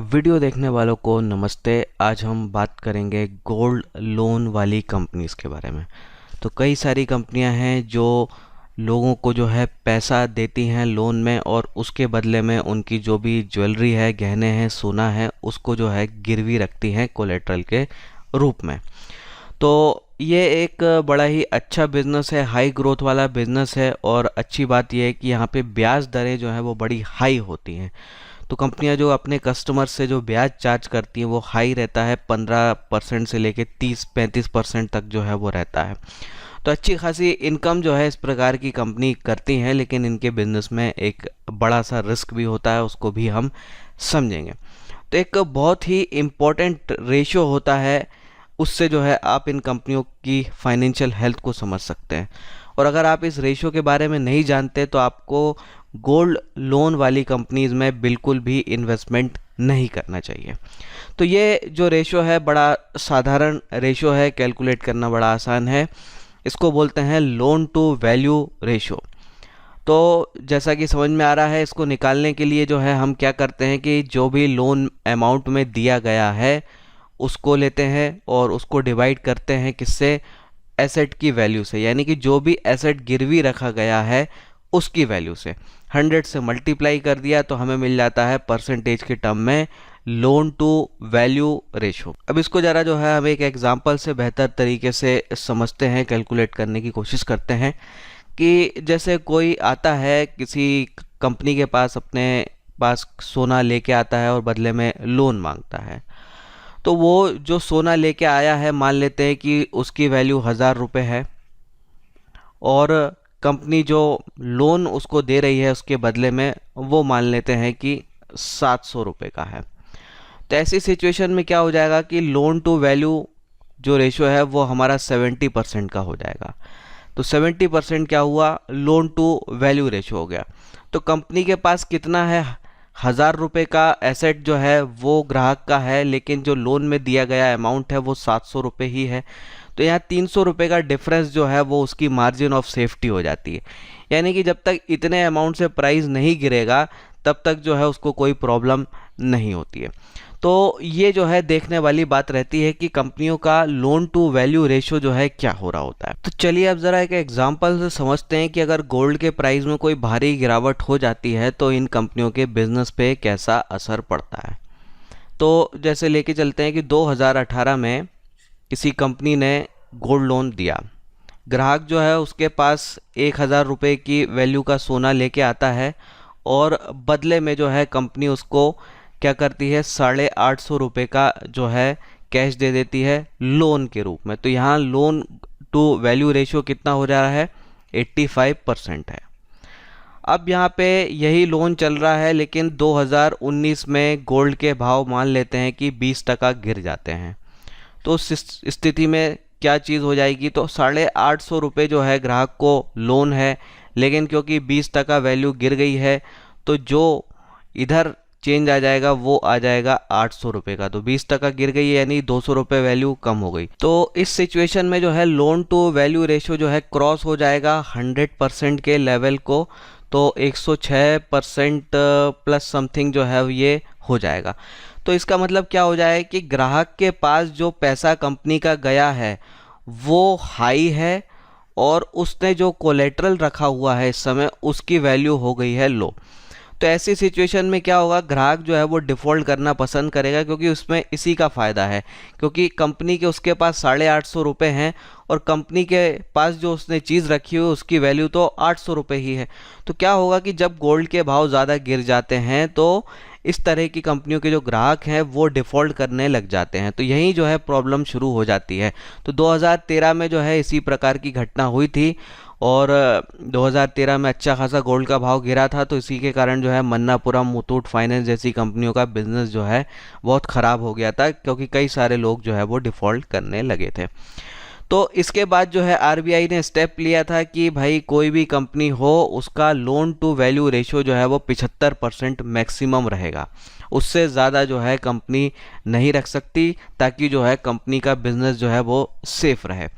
Video देखने वालों को नमस्ते। आज हम बात करेंगे गोल्ड लोन वाली कंपनीज के बारे में। तो कई सारी कंपनियां हैं जो लोगों को जो है पैसा देती हैं लोन में, और उसके बदले में उनकी जो भी ज्वेलरी है, गहने हैं, सोना है, उसको जो है गिरवी रखती हैं कोलेट्रल के रूप में। तो ये एक बड़ा ही अच्छा बिजनेस है, हाई ग्रोथ वाला बिजनेस है। और अच्छी बात यह है कि यहाँ पे ब्याज दरें जो है वो बड़ी हाई होती हैं। तो कंपनियां जो अपने कस्टमर से जो ब्याज चार्ज करती हैं वो हाई रहता है, 15% से लेके 30-35% तक जो है वो रहता है। तो अच्छी खासी इनकम जो है इस प्रकार की कंपनी करती हैं, लेकिन इनके बिजनेस में एक बड़ा सा रिस्क भी होता है, उसको भी हम समझेंगे। तो एक बहुत ही इम्पोर्टेंट रेशियो होता है, उससे जो है आप इन कंपनियों की फाइनेंशियल हेल्थ को समझ सकते हैं। और अगर आप इस रेशियो के बारे में नहीं जानते तो आपको गोल्ड लोन वाली कंपनीज में बिल्कुल भी इन्वेस्टमेंट नहीं करना चाहिए। तो ये जो रेशियो है बड़ा साधारण रेशियो है, कैलकुलेट करना बड़ा आसान है। इसको बोलते हैं लोन टू वैल्यू रेशियो। तो जैसा कि समझ में आ रहा है, इसको निकालने के लिए जो है हम क्या करते हैं कि जो भी लोन अमाउंट में दिया गया है उसको लेते हैं और उसको डिवाइड करते हैं किससे, एसेट की वैल्यू से। यानी कि जो भी एसेट गिरवी रखा गया है उसकी वैल्यू से 100 से मल्टीप्लाई कर दिया तो हमें मिल जाता है परसेंटेज के टर्म में लोन टू वैल्यू रेशो। अब इसको ज़रा जो है हम एक एग्जांपल से बेहतर तरीके से समझते हैं, कैलकुलेट करने की कोशिश करते हैं। कि जैसे कोई आता है किसी कंपनी के पास, अपने पास सोना लेके आता है और बदले में लोन मांगता है। तो वो जो सोना लेके आया है, मान लेते हैं कि उसकी वैल्यू 1000 रुपये है, और कंपनी जो लोन उसको दे रही है उसके बदले में वो मान लेते हैं कि 700 रुपये का है। तो ऐसी सिचुएशन में क्या हो जाएगा कि लोन टू वैल्यू जो रेशो है वो हमारा 70% का हो जाएगा। तो 70% क्या हुआ, लोन टू वैल्यू रेशो हो गया। तो कंपनी के पास कितना है, 1000 रुपये का एसेट जो है वो ग्राहक का है, लेकिन जो लोन में दिया गया अमाउंट है वो 700 रुपये ही है। तो यहाँ 300 रुपये का डिफरेंस जो है वो उसकी मार्जिन ऑफ सेफ्टी हो जाती है। यानी कि जब तक इतने अमाउंट से प्राइस नहीं गिरेगा तब तक जो है उसको कोई प्रॉब्लम नहीं होती है। तो ये जो है देखने वाली बात रहती है कि कंपनियों का लोन टू वैल्यू रेशियो जो है क्या हो रहा होता है। तो चलिए अब ज़रा एक एग्जांपल से समझते हैं कि अगर गोल्ड के प्राइस में कोई भारी गिरावट हो जाती है तो इन कंपनियों के बिजनेस पे कैसा असर पड़ता है। तो जैसे लेके चलते हैं कि 2018 में किसी कंपनी ने गोल्ड लोन दिया। ग्राहक जो है उसके पास 1000 रुपये की वैल्यू का सोना लेके आता है, और बदले में जो है कंपनी उसको क्या करती है, 850 रुपये का जो है कैश दे देती है लोन के रूप में। तो यहाँ लोन टू वैल्यू रेशियो कितना हो जा रहा है, 85% है। अब यहाँ पे यही लोन चल रहा है, लेकिन 2019 में गोल्ड के भाव मान लेते हैं कि 20% गिर जाते हैं। तो उस स्थिति में क्या चीज़ हो जाएगी, तो 850 रुपये जो है ग्राहक को लोन है, लेकिन क्योंकि 20% वैल्यू गिर गई है तो जो इधर चेंज आ जाएगा वो आ जाएगा 800 रुपये का। तो 20% गिर गई है यानी 200 रुपये वैल्यू कम हो गई। तो इस सिचुएशन में जो है लोन टू वैल्यू रेशियो जो है क्रॉस हो जाएगा 100% के लेवल को। तो 106% प्लस समथिंग जो है ये हो जाएगा। तो इसका मतलब क्या हो जाए कि ग्राहक के पास जो पैसा कंपनी का गया है वो हाई है, और उसने जो कोलेट्रल रखा हुआ है इस समय उसकी वैल्यू हो गई है लो। तो ऐसी सिचुएशन में क्या होगा, ग्राहक जो है वो डिफ़ॉल्ट करना पसंद करेगा, क्योंकि उसमें इसी का फ़ायदा है। क्योंकि कंपनी के उसके पास 850 रुपये हैं, और कंपनी के पास जो उसने चीज़ रखी हुई उसकी वैल्यू तो 800 रुपये ही है। तो क्या होगा कि जब गोल्ड के भाव ज़्यादा गिर जाते हैं तो इस तरह की कंपनियों के जो ग्राहक हैं वो डिफ़ॉल्ट करने लग जाते हैं। तो यही जो है प्रॉब्लम शुरू हो जाती है। तो 2013 में जो है इसी प्रकार की घटना हुई थी, और 2013 में अच्छा खासा गोल्ड का भाव गिरा था। तो इसी के कारण जो है मन्नापुरम, मुथूट फाइनेंस जैसी कंपनियों का बिजनेस जो है बहुत ख़राब हो गया था, क्योंकि कई सारे लोग जो है वो डिफ़ॉल्ट करने लगे थे। तो इसके बाद जो है आरबीआई ने स्टेप लिया था कि भाई कोई भी कंपनी हो उसका लोन टू वैल्यू रेशियो जो है वो 75% मैक्सिमम रहेगा। उससे ज़्यादा जो है कंपनी नहीं रख सकती, ताकि जो है कंपनी का बिजनेस जो है वो सेफ रहे।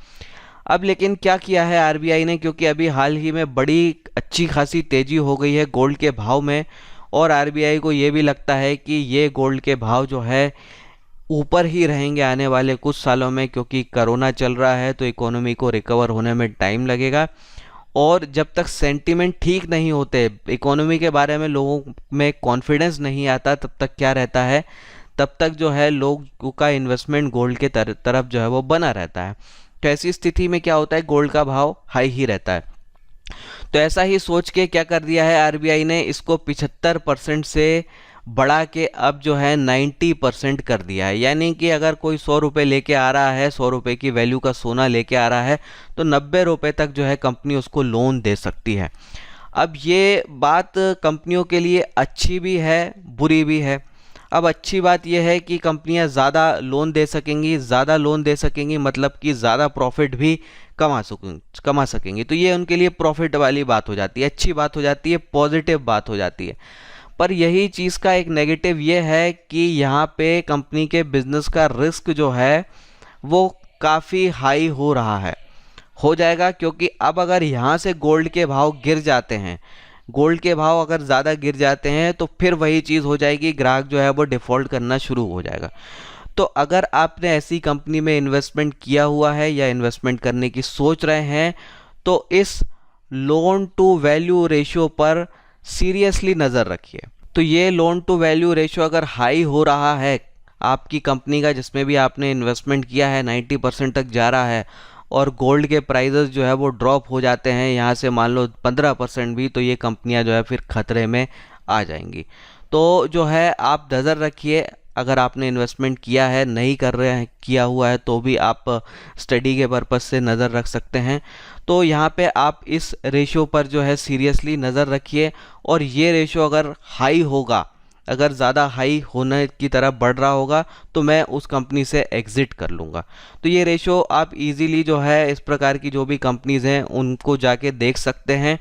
अब लेकिन क्या किया है आरबीआई ने, क्योंकि अभी हाल ही में बड़ी अच्छी खासी तेज़ी हो गई है गोल्ड के भाव में, और आरबीआई को ये भी लगता है कि ये गोल्ड के भाव जो है ऊपर ही रहेंगे आने वाले कुछ सालों में, क्योंकि कोरोना चल रहा है तो इकोनॉमी को रिकवर होने में टाइम लगेगा। और जब तक सेंटीमेंट ठीक नहीं होते, इकोनॉमी के बारे में लोगों में कॉन्फिडेंस नहीं आता, तब तक क्या रहता है, तब तक जो है लोगों का इन्वेस्टमेंट गोल्ड के तरफ जो है वो बना रहता है। तो ऐसी स्थिति में क्या होता है, गोल्ड का भाव हाई ही रहता है। तो ऐसा ही सोच के क्या कर दिया है आरबीआई ने, इसको 75% से बढ़ा के अब जो है 90% कर दिया है। यानी कि अगर कोई 100 रुपये लेके आ रहा है, 100 रुपये की वैल्यू का सोना लेके आ रहा है, तो 90 रुपये तक जो है कंपनी उसको लोन दे सकती है। अब ये बात कंपनियों के लिए अच्छी भी है, बुरी भी है। अब अच्छी बात यह है कि कंपनियां ज़्यादा लोन दे सकेंगी, ज़्यादा लोन दे सकेंगी मतलब कि ज़्यादा प्रॉफिट भी कमा सकेंगी। तो ये उनके लिए प्रॉफिट वाली बात हो जाती है, अच्छी बात हो जाती है, पॉजिटिव बात हो जाती है। पर यही चीज़ का एक नेगेटिव ये है कि यहाँ पे कंपनी के बिजनेस का रिस्क जो है वो काफ़ी हाई हो जाएगा, क्योंकि अब अगर यहाँ से गोल्ड के भाव गिर जाते हैं, गोल्ड के भाव अगर ज़्यादा गिर जाते हैं, तो फिर वही चीज़ हो जाएगी, ग्राहक जो है वो डिफ़ॉल्ट करना शुरू हो जाएगा। तो अगर आपने ऐसी कंपनी में इन्वेस्टमेंट किया हुआ है या इन्वेस्टमेंट करने की सोच रहे हैं, तो इस लोन टू वैल्यू रेशियो पर सीरियसली नज़र रखिए। तो ये लोन टू वैल्यू रेशियो अगर हाई हो रहा है आपकी कंपनी का, जिसमें भी आपने इन्वेस्टमेंट किया है, 90% तक जा रहा है, और गोल्ड के प्राइजेस जो है वो ड्रॉप हो जाते हैं यहाँ से मान लो 15% भी, तो ये कंपनियाँ जो है फिर खतरे में आ जाएंगी। तो जो है आप नज़र रखिए, अगर आपने इन्वेस्टमेंट किया है, नहीं कर रहे हैं, किया हुआ है, तो भी आप स्टडी के पर्पज़ से नज़र रख सकते हैं। तो यहाँ पे आप इस रेशियो पर जो है सीरियसली नज़र रखिए, और ये रेशियो अगर हाई होगा, अगर ज़्यादा हाई होने की तरफ बढ़ रहा होगा, तो मैं उस कंपनी से एग्ज़िट कर लूँगा। तो ये रेशियो आप इजीली जो है इस प्रकार की जो भी कंपनीज़ हैं उनको जाके देख सकते हैं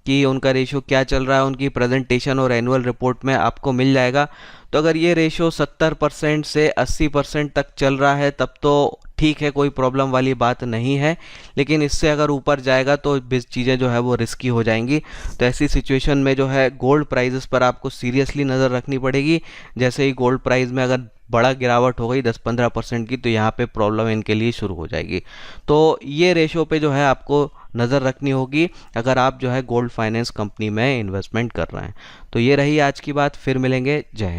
कि उनका रेशियो क्या चल रहा है, उनकी प्रेजेंटेशन और एनुअल रिपोर्ट में आपको मिल जाएगा। तो अगर ये रेशियो 70% से 80% तक चल रहा है, तब तो ठीक है, कोई प्रॉब्लम वाली बात नहीं है। लेकिन इससे अगर ऊपर जाएगा तो चीज़ें जो है वो रिस्की हो जाएंगी। तो ऐसी सिचुएशन में जो है गोल्ड प्राइजेस पर आपको सीरियसली नज़र रखनी पड़ेगी। जैसे ही गोल्ड प्राइस में अगर बड़ा गिरावट हो गई 10-15% की, तो यहाँ पे प्रॉब्लम इनके लिए शुरू हो जाएगी। तो ये रेशो पे जो है आपको नज़र रखनी होगी अगर आप जो है गोल्ड फाइनेंस कंपनी में इन्वेस्टमेंट कर रहे हैं। तो ये रही आज की बात, फिर मिलेंगे। जय हिंद।